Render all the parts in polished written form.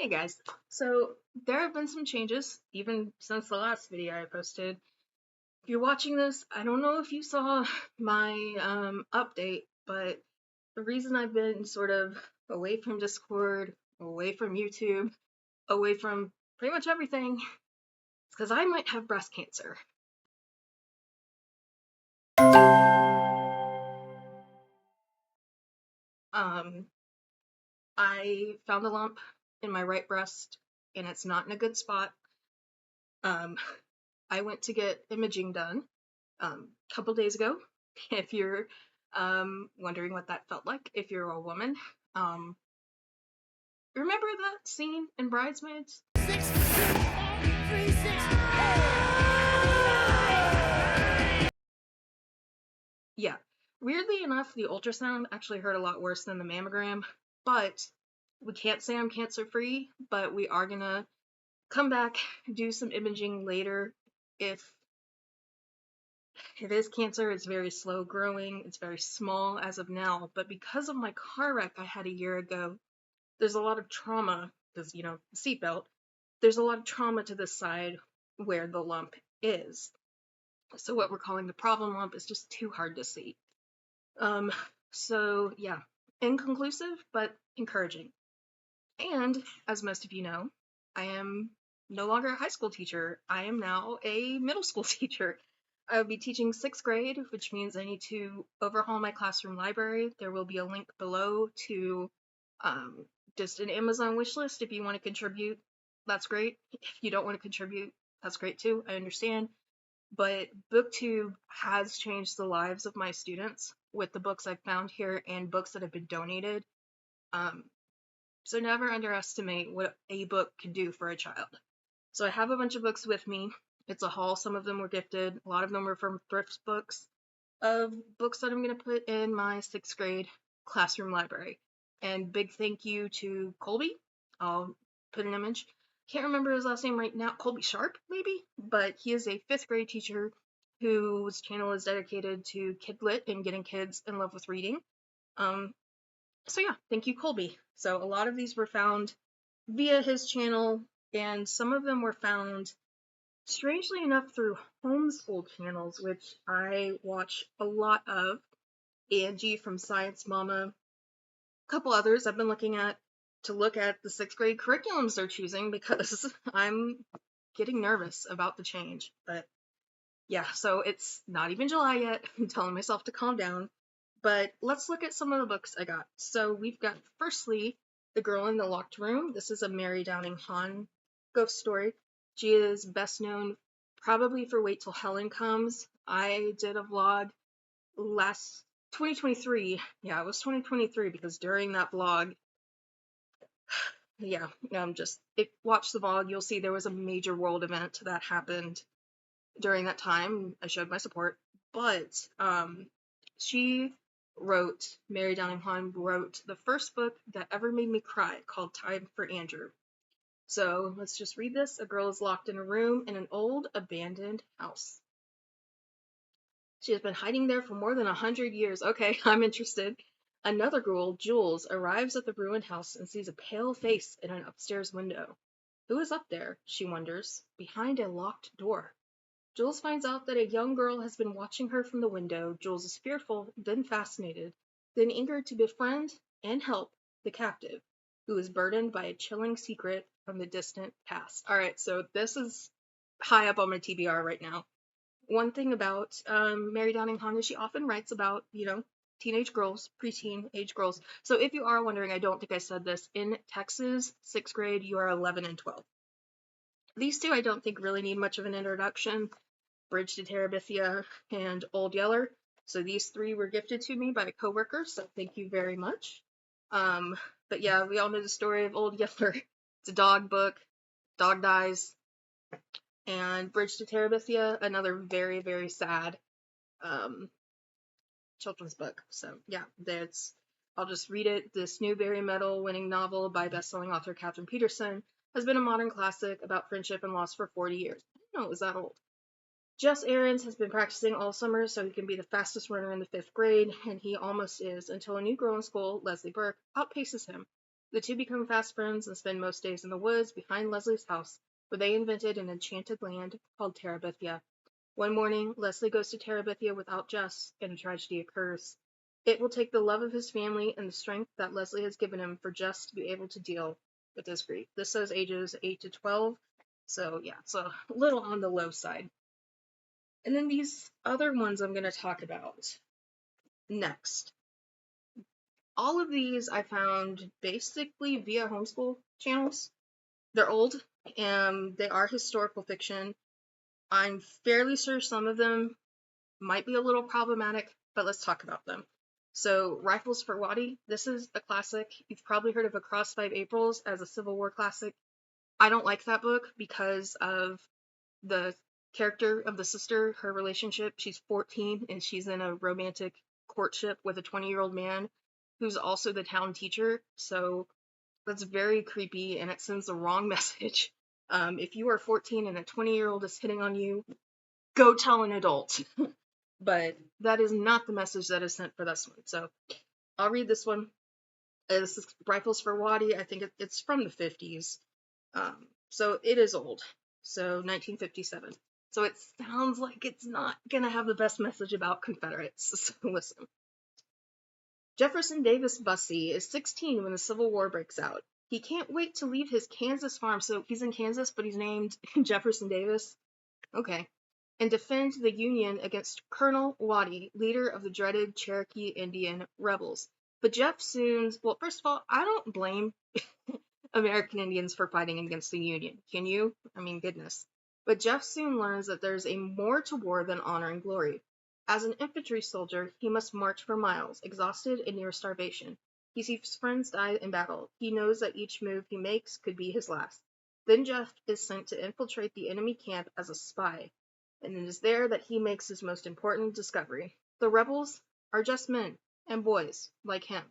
Hey guys, so there have been some changes even since the last video I posted. If you're watching this, I don't know if you saw my update, but the reason I've been sort of away from Discord, away from YouTube, away from pretty much everything is because I might have breast cancer. Um, I found a lump in my right breast and it's not in a good spot. Um, I went to get imaging done a couple days ago. If you're wondering what that felt like, if you're a woman, um, remember that scene in Bridesmaids? Yeah. Weirdly enough, the ultrasound actually hurt a lot worse than the mammogram, but we can't say I'm cancer free, but we are gonna come back, do some imaging later. If it is cancer, it's very slow growing, it's very small as of now, but because of my car wreck I had a year ago, there's a lot of trauma, because, seatbelt, there's a lot of trauma to the side where the lump is. So what we're calling the problem lump is just too hard to see. So yeah, inconclusive, but encouraging. And as most of you know, I am no longer a high school teacher. I am now a middle school teacher. I will be teaching 6th grade, which means I need to overhaul my classroom library. There will be a link below to just an Amazon wish list if you want to contribute. That's great. If you don't want to contribute, that's great too. I understand. But BookTube has changed the lives of my students with the books I've found here and books that have been donated. So never underestimate what a book can do for a child. So I have a bunch of books with me. It's a haul. Some of them were gifted. A lot of them were from thrift books of books that I'm going to put in my 6th grade classroom library. And big thank you to Colby. I'll put an image. Can't remember his last name right now. Colby Sharp, maybe? But he is a 5th grade teacher whose channel is dedicated to Kidlit and getting kids in love with reading. So yeah, thank you, Colby. So a lot of these were found via his channel, and some of them were found, strangely enough, through homeschool channels, which I watch a lot of. Angie from Science Mama, a couple others I've been looking at to look at the 6th grade curriculums they're choosing because I'm getting nervous about the change. But yeah, so it's not even July yet. I'm telling myself to calm down. But let's look at some of the books I got. So we've got, firstly, The Girl in the Locked Room. This is a Mary Downing Hahn ghost story. She is best known probably for Wait Till Helen Comes. I did a vlog last 2023. Yeah, it was 2023 because during that vlog, yeah, watch the vlog. You'll see there was a major world event that happened during that time. I showed my support, but Mary Downing Hahn wrote the first book that ever made me cry, called Time for Andrew. So let's just read this. A girl is locked in a room in an old abandoned house. She has been hiding there for more than 100 years. Okay, I'm interested. Another girl, Jules, arrives at the ruined house and sees a pale face in an upstairs window. Who is up there, she wonders, behind a locked door? Jules finds out that a young girl has been watching her from the window. Jules is fearful, then fascinated, then eager to befriend and help the captive, who is burdened by a chilling secret from the distant past. Alright, so this is high up on my TBR right now. One thing about Mary Downing Hahn is she often writes about, teenage girls, preteen age girls. So if you are wondering, I don't think I said this, in Texas, 6th grade, you are 11 and 12. These two I don't think really need much of an introduction. Bridge to Terabithia and Old Yeller. So these 3 were gifted to me by a coworker, so thank you very much. But yeah, we all know the story of Old Yeller. It's a dog book. Dog dies. And Bridge to Terabithia, another very, very sad children's book. So yeah, I'll just read it. This Newbery Medal winning novel by best-selling author Catherine Peterson has been a modern classic about friendship and loss for 40 years. I didn't know it was that old. Jess Aarons has been practicing all summer so he can be the fastest runner in the 5th grade, and he almost is, until a new girl in school, Leslie Burke, outpaces him. The two become fast friends and spend most days in the woods behind Leslie's house, where they invented an enchanted land called Terabithia. One morning, Leslie goes to Terabithia without Jess, and a tragedy occurs. It will take the love of his family and the strength that Leslie has given him for Jess to be able to deal with his grief. This says ages 8 to 12, so yeah, it's a little on the low side. And then these other ones I'm going to talk about next. All of these I found basically via homeschool channels. They're old, and they are historical fiction. I'm fairly sure some of them might be a little problematic, but let's talk about them. So, Rifles for Waddy, this is a classic. You've probably heard of Across Five Aprils as a Civil War classic. I don't like that book because of the character of the sister, her relationship. She's 14 and she's in a romantic courtship with a 20-year-old man who's also the town teacher. So that's very creepy and it sends the wrong message. If you are 14 and a 20-year-old is hitting on you, go tell an adult. But that is not the message that is sent for this one. So I'll read this one. This is Rifles for Waddy. I think it's from the 50s. So it is old. So 1957. So it sounds like it's not going to have the best message about Confederates. So listen. Jefferson Davis Bussey is 16 when the Civil War breaks out. He can't wait to leave his Kansas farm. So he's in Kansas, but he's named Jefferson Davis. Okay. And defend the Union against Colonel Waddy, leader of the dreaded Cherokee Indian rebels. But Jeff soon, well, first of all, I don't blame American Indians for fighting against the Union. Can you? I mean, goodness. But Jeff soon learns that there's a more to war than honor and glory. As an infantry soldier, he must march for miles, exhausted and near starvation. He sees friends die in battle. He knows that each move he makes could be his last. Then Jeff is sent to infiltrate the enemy camp as a spy, and it is there that he makes his most important discovery. The rebels are just men and boys like him.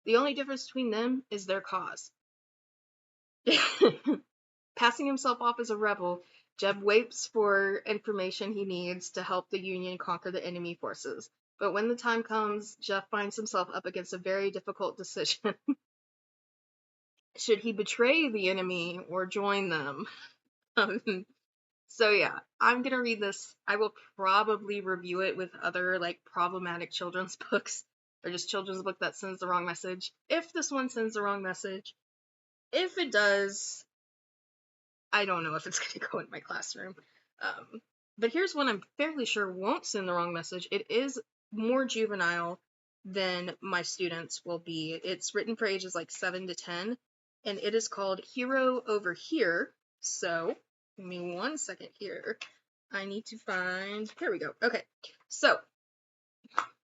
The only difference between them is their cause. Passing himself off as a rebel, Jeb waits for information he needs to help the Union conquer the enemy forces. But when the time comes, Jeff finds himself up against a very difficult decision. Should he betray the enemy or join them? So yeah, I'm gonna read this. I will probably review it with other like problematic children's books or just children's book that sends the wrong message. If this one sends the wrong message, if it does, I don't know if it's gonna go in my classroom. But here's one I'm fairly sure won't send the wrong message. It is more juvenile than my students will be. It's written for ages like 7 to 10, and it is called Hero Over Here. So, give me 1 second here. I need to find, here we go. Okay, so,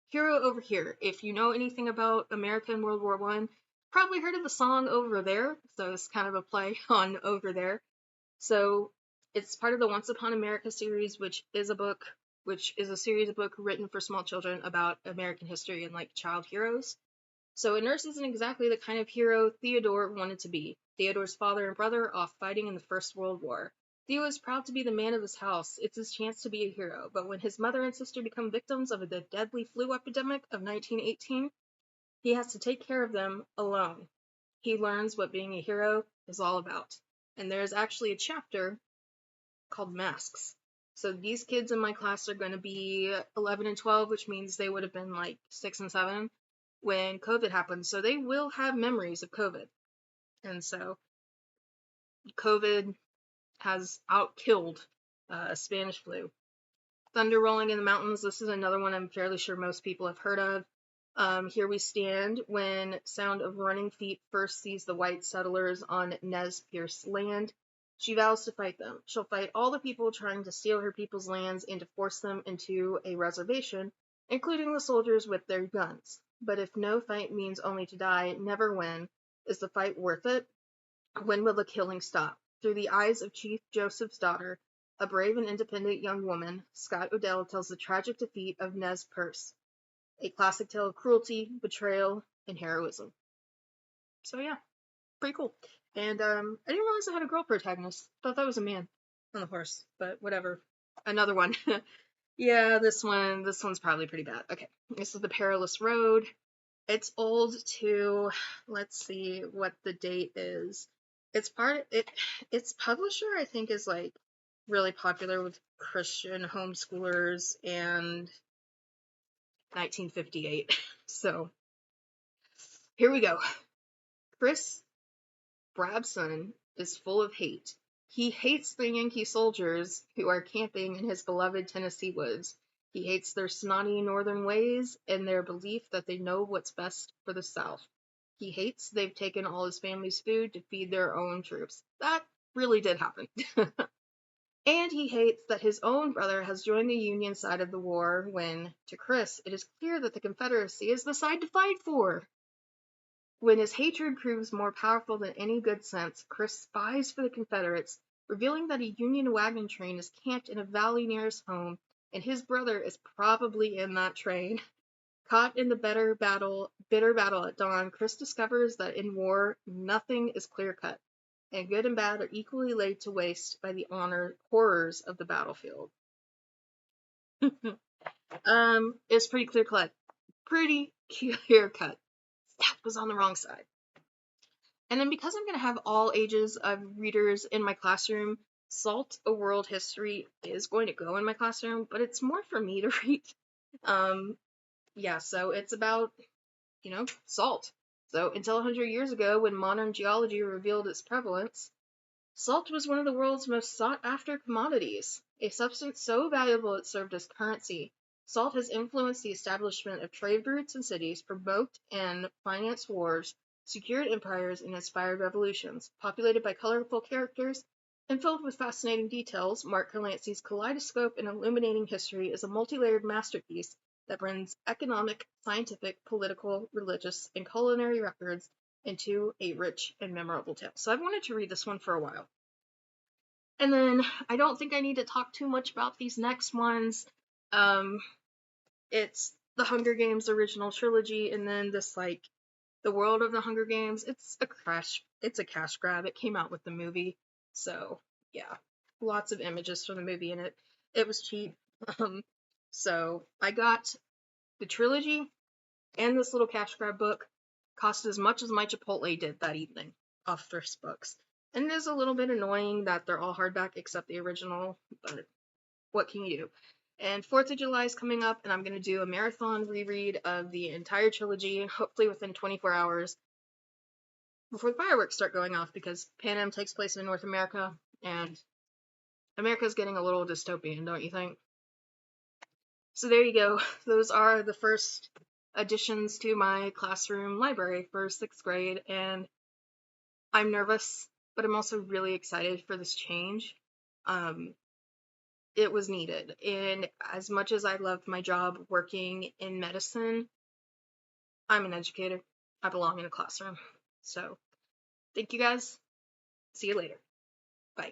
Hero Over Here. If you know anything about America in World War I, probably heard of the song Over There, so it's kind of a play on Over There. So it's part of the Once Upon America series, which is a series of book written for small children about American history and like child heroes. So a nurse isn't exactly the kind of hero Theodore wanted to be. Theodore's father and brother off fighting in the First World War. Theo is proud to be the man of his house. It's his chance to be a hero. But when his mother and sister become victims of the deadly flu epidemic of 1918, he has to take care of them alone. He learns what being a hero is all about. And there's actually a chapter called Masks. So these kids in my class are going to be 11 and 12, which means they would have been like 6 and 7 when COVID happened. So they will have memories of COVID. And so COVID has outkilled Spanish flu. Thunder Rolling in the Mountains. This is another one I'm fairly sure most people have heard of. Here we stand when sound of running feet first sees the white settlers on Nez Perce land. She vows to fight them. She'll fight all the people trying to steal her people's lands and to force them into a reservation, including the soldiers with their guns. But if no fight means only to die, never win. Is the fight worth it? When will the killing stop? Through the eyes of Chief Joseph's daughter, a brave and independent young woman, Scott Odell tells the tragic defeat of Nez Perce, a classic tale of cruelty, betrayal, and heroism. So yeah, pretty cool. And I didn't realize it had a girl protagonist. Thought that was a man on the horse, but whatever. Another one. Yeah, this one's probably pretty bad. Okay, this is The Perilous Road. It's old too. Let's see what the date is. Its publisher I think is like really popular with Christian homeschoolers and 1958. So here we go. Chris Brabson is full of hate. He hates the Yankee soldiers who are camping in his beloved Tennessee woods. He hates their snotty northern ways and their belief that they know what's best for the South. He hates they've taken all his family's food to feed their own troops. That really did happen. And he hates that his own brother has joined the Union side of the war when, to Chris, it is clear that the Confederacy is the side to fight for. When his hatred proves more powerful than any good sense, Chris spies for the Confederates, revealing that a Union wagon train is camped in a valley near his home, and his brother is probably in that train. Caught in the bitter battle at dawn, Chris discovers that in war, nothing is clear-cut, and good and bad are equally laid to waste by the horrors of the battlefield. It's pretty clear-cut. Pretty clear-cut. That was on the wrong side. And then because I'm going to have all ages of readers in my classroom, Salt, A World History is going to go in my classroom, but it's more for me to read. Yeah, so it's about, salt. So until 100 years ago, when modern geology revealed its prevalence, salt was one of the world's most sought-after commodities, a substance so valuable it served as currency. Salt has influenced the establishment of trade routes and cities, provoked and financed wars, secured empires, and inspired revolutions. Populated by colorful characters and filled with fascinating details, Mark Delancey's kaleidoscope and illuminating history is a multi-layered masterpiece that blends economic, scientific, political, religious, and culinary records into a rich and memorable tale. So I've wanted to read this one for a while. And then I don't think I need to talk too much about these next ones. It's the Hunger Games original trilogy, and then this the World of the Hunger Games. It's a cash grab. It came out with the movie, so yeah, lots of images from the movie in it. It was cheap, so I got the trilogy and this little cash grab book. Cost as much as my Chipotle did that evening off Thrift Books. And it is a little bit annoying that they're all hardback except the original, but what can you do? And 4th of July is coming up, and I'm going to do a marathon reread of the entire trilogy, hopefully within 24 hours before the fireworks start going off, because Pan Am takes place in North America, and America's getting a little dystopian, don't you think? So there you go. Those are the first additions to my classroom library for 6th grade, and I'm nervous, but I'm also really excited for this change. It was needed. And as much as I loved my job working in medicine, I'm an educator. I belong in a classroom. So, thank you guys. See you later. Bye.